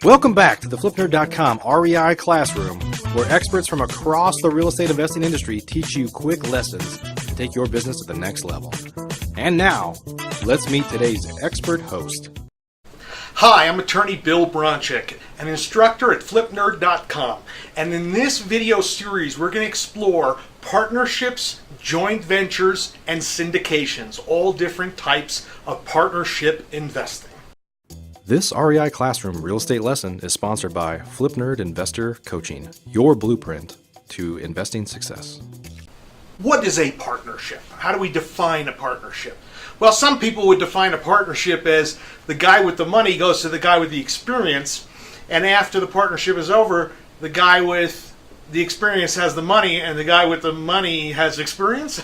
Welcome back to the FlipNerd.com REI Classroom, where experts from across the real estate investing industry teach you quick lessons to take your business to the next level. And now, let's meet today's expert host. Hi, I'm attorney Bill Bronchick, an instructor at FlipNerd.com. And in this video series, we're going to explore partnerships, joint ventures, and syndications, all different types of partnership investing. This REI Classroom real estate lesson is sponsored by FlipNerd Investor Coaching, your blueprint to investing success. What is a partnership? How do we define a partnership? Well, some people would define a partnership as the guy with the money goes to the guy with the experience, and after the partnership is over, the guy with the experience has the money, and the guy with the money has experience.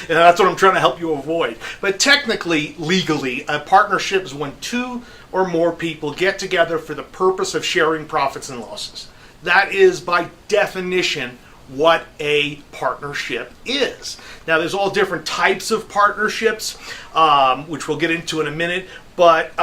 And that's what I'm trying to help you avoid. But technically, legally, a partnership is when two or more people get together for the purpose of sharing profits and losses. That is, by definition, what a partnership is. Now, there's all different types of partnerships, which we'll get into in a minute. But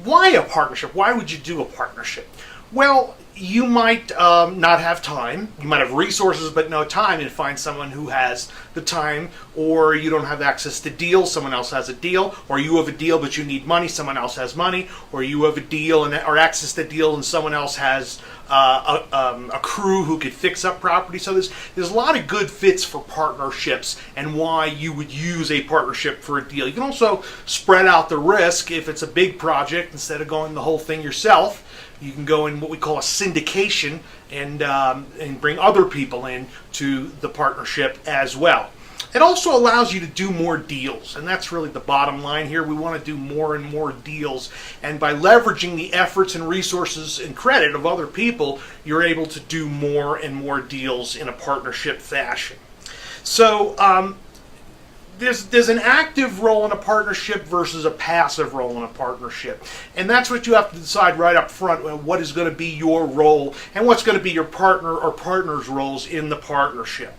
why a partnership? Why would you do a partnership? Well, you might not have time. You might have resources but no time, and find someone who has the time, or you don't have access to deals, someone else has a deal, or you have a deal but you need money, someone else has money, or you have a deal or access to deal and someone else has a crew who could fix up property. So there's a lot of good fits for partnerships and why you would use a partnership for a deal. You can also spread out the risk if it's a big project. Instead of going the whole thing yourself, you can go in what we call a syndication and bring other people in to the partnership as well. It also allows you to do more deals, and that's really the bottom line here. We want to do more and more deals, and by leveraging the efforts and resources and credit of other people, you're able to do more and more deals in a partnership fashion. So there's an active role in a partnership versus a passive role in a partnership, and that's what you have to decide right up front. What is going to be your role and what's going to be your partner or partner's roles in the partnership.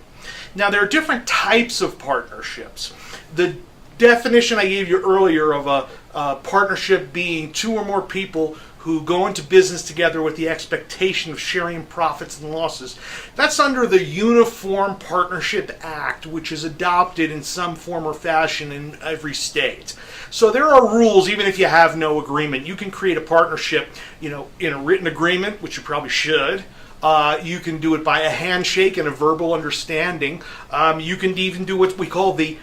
Now, there are different types of partnerships. The definition I gave you earlier of a partnership being two or more people who go into business together with the expectation of sharing profits and losses, that's under the Uniform Partnership Act, which is adopted in some form or fashion in every state. So there are rules, even if you have no agreement. You can create a partnership, in a written agreement, which you probably should. You can do it by a handshake and a verbal understanding. You can even do what we call the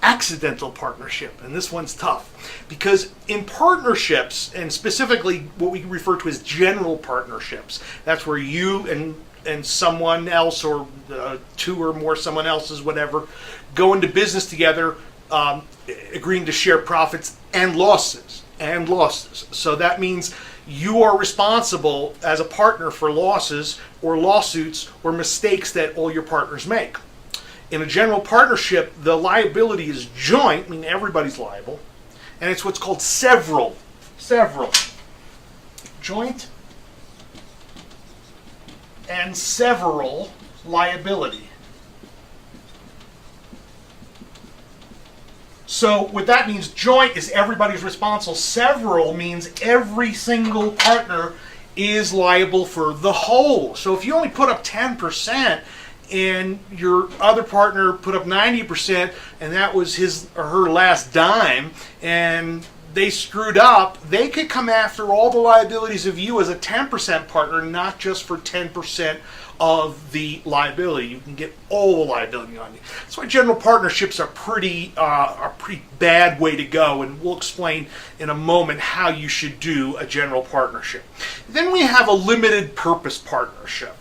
accidental partnership, and this one's tough because in partnerships, and specifically what we refer to as general partnerships, that's where you and someone else, or two or more someone else's, whatever, go into business together, agreeing to share profits and losses. So that means you are responsible as a partner for losses or lawsuits or mistakes that all your partners make. In a general partnership, the liability is joint, meaning everybody's liable, and it's what's called several. Joint and several liability. So what that means, joint is everybody's responsible. Several means every single partner is liable for the whole. So if you only put up 10% and your other partner put up 90% and that was his or her last dime and they screwed up, they could come after all the liabilities of you as a 10% partner, not just for 10% of the liability. You can get all the liability on you. That's why general partnerships are pretty bad way to go, and we'll explain in a moment how you should do a general partnership. Then we have a limited purpose partnership,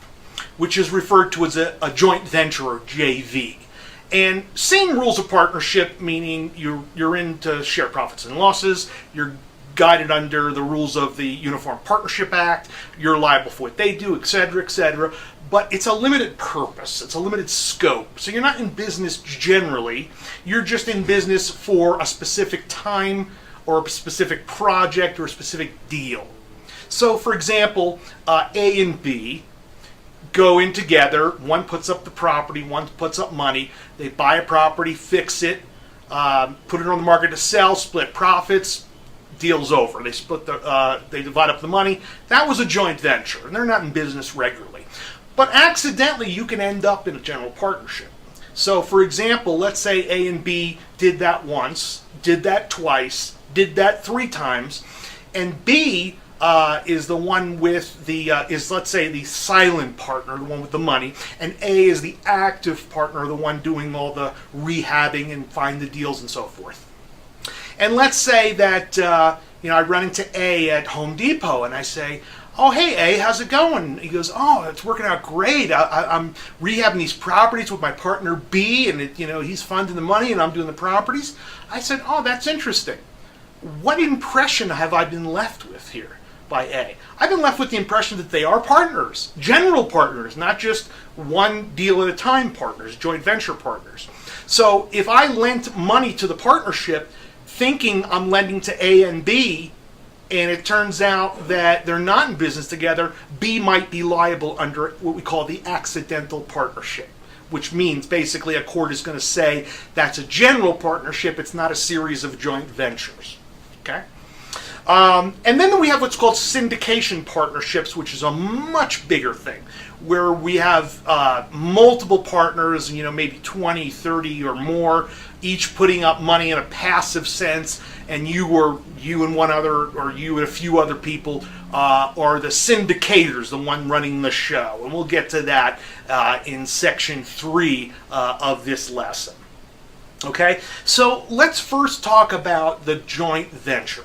which is referred to as a joint venture or JV. And same rules of partnership, meaning you're in to share profits and losses, you're guided under the rules of the Uniform Partnership Act, you're liable for what they do, etc., but it's a limited purpose, it's a limited scope. So you're not in business generally, you're just in business for a specific time or a specific project or a specific deal. So for example, A and B go in together, one puts up the property, one puts up money, they buy a property, fix it, put it on the market to sell, split profits, deal's over. They split they divide up the money. That was a joint venture, and they're not in business regularly. But accidentally, you can end up in a general partnership. So, for example, let's say A and B did that once, did that twice, did that 3 times, and B is the one with the, let's say the silent partner, the one with the money, and A is the active partner, the one doing all the rehabbing and find the deals and so forth. And let's say that, I run into A at Home Depot and I say, "Oh, hey, A, how's it going?" He goes, "Oh, it's working out great. I'm rehabbing these properties with my partner B, and he's funding the money and I'm doing the properties." I said, "Oh, that's interesting. What impression have I been left with here by A?" I've been left with the impression that they are partners, general partners, not just one deal at a time partners, joint venture partners. So if I lent money to the partnership thinking I'm lending to A and B, and it turns out that they're not in business together, B might be liable under what we call the accidental partnership, which means basically a court is going to say that's a general partnership, it's not a series of joint ventures. Okay? And then we have what's called syndication partnerships, which is a much bigger thing, where we have multiple partners, maybe 20, 30 or more, each putting up money in a passive sense, and you and one other, or you and a few other people are the syndicators, the one running the show. And we'll get to that in section 3 of this lesson. Okay, so let's first talk about the joint venture.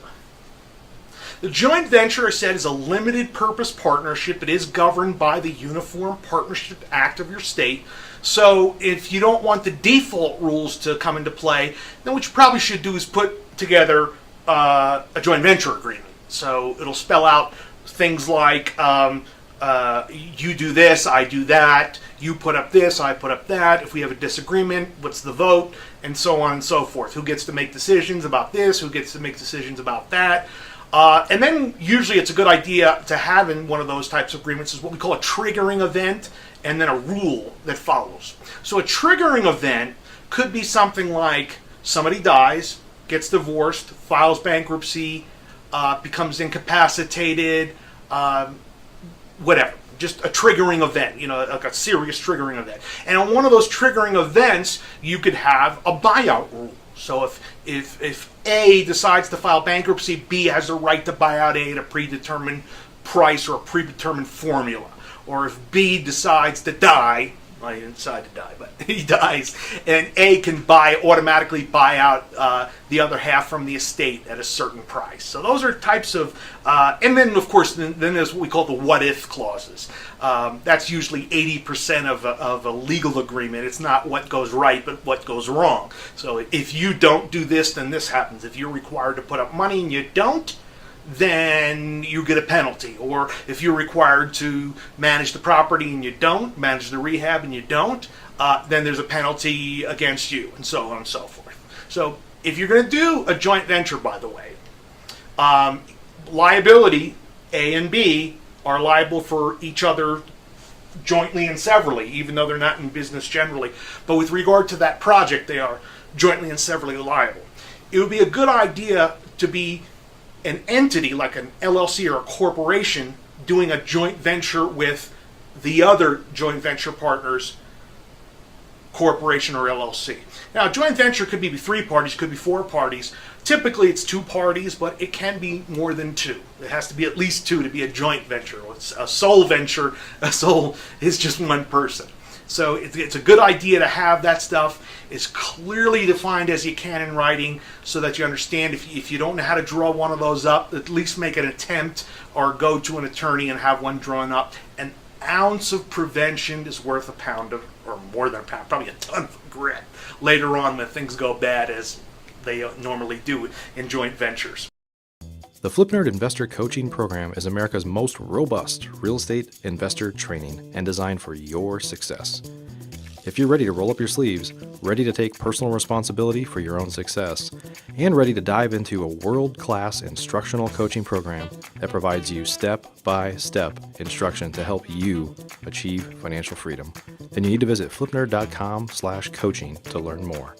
The joint venture, I said, is a limited purpose partnership. It is governed by the Uniform Partnership Act of your state. So if you don't want the default rules to come into play, then what you probably should do is put together a joint venture agreement. So it'll spell out things like you do this, I do that, you put up this, I put up that. If we have a disagreement, what's the vote, and so on and so forth. Who gets to make decisions about this, who gets to make decisions about that. And then usually it's a good idea to have in one of those types of agreements is what we call a triggering event, and then a rule that follows. So a triggering event could be something like somebody dies, gets divorced, files bankruptcy, becomes incapacitated, whatever. Just a triggering event, like a serious triggering event. And on one of those triggering events, you could have a buyout rule. So if A decides to file bankruptcy, B has the right to buy out A at a predetermined price or a predetermined formula. Or if B decides to die, well, he didn't decide to die, but he dies, and A can automatically buy out the other half from the estate at a certain price. So those are types of, and then of course, then there's what we call the what-if clauses. That's usually 80% of a legal agreement. It's not what goes right, but what goes wrong. So if you don't do this, then this happens. If you're required to put up money and you don't, then you get a penalty. Or if you're required to manage the property and you don't, manage the rehab and you don't, then there's a penalty against you, and so on and so forth. So if you're going to do a joint venture, by the way, liability, A and B, are liable for each other jointly and severally, even though they're not in business generally. But with regard to that project, they are jointly and severally liable. It would be a good idea to be an entity like an LLC or a corporation doing a joint venture with the other joint venture partners, corporation or LLC. Now, a joint venture could be 3 parties, could be 4 parties. Typically, it's 2 parties, but it can be more than 2. It has to be at least 2 to be a joint venture. It's a sole venture. A sole is just one person. So it's a good idea to have that stuff as clearly defined as you can in writing so that you understand. If you don't know how to draw one of those up, at least make an attempt or go to an attorney and have one drawn up. An ounce of prevention is worth a pound of, or more than a pound, probably a ton of regret later on when things go bad, as they normally do in joint ventures. The Flip Nerd Investor Coaching Program is America's most robust real estate investor training and designed for your success. If you're ready to roll up your sleeves, ready to take personal responsibility for your own success, and ready to dive into a world-class instructional coaching program that provides you step-by-step instruction to help you achieve financial freedom, then you need to visit flipnerd.com/coaching to learn more.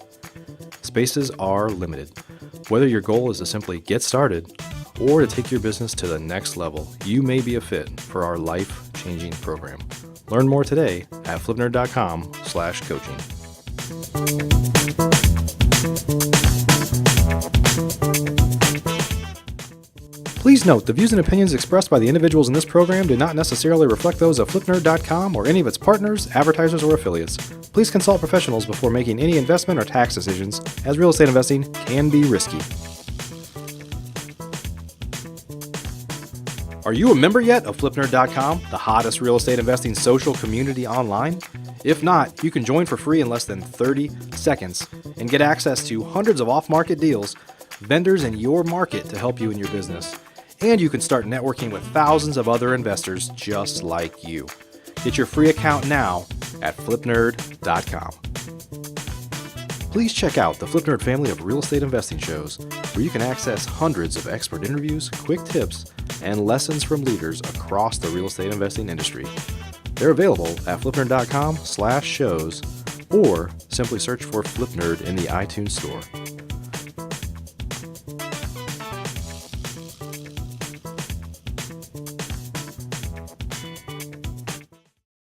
Spaces are limited. Whether your goal is to simply get started or to take your business to the next level, you may be a fit for our life-changing program. Learn more today at flipnerd.com/coaching. Please note, the views and opinions expressed by the individuals in this program do not necessarily reflect those of flipnerd.com or any of its partners, advertisers, or affiliates. Please consult professionals before making any investment or tax decisions, as real estate investing can be risky. Are you a member yet of flipnerd.com, the hottest real estate investing social community online? If not, you can join for free in less than 30 seconds and get access to hundreds of off-market deals, vendors in your market to help you in your business. And you can start networking with thousands of other investors just like you. Get your free account now at flipnerd.com. Please check out the Flipnerd family of real estate investing shows, where you can access hundreds of expert interviews, quick tips, and lessons from leaders across the real estate investing industry. They're available at flipnerd.com/shows, or simply search for Flipnerd in the iTunes store.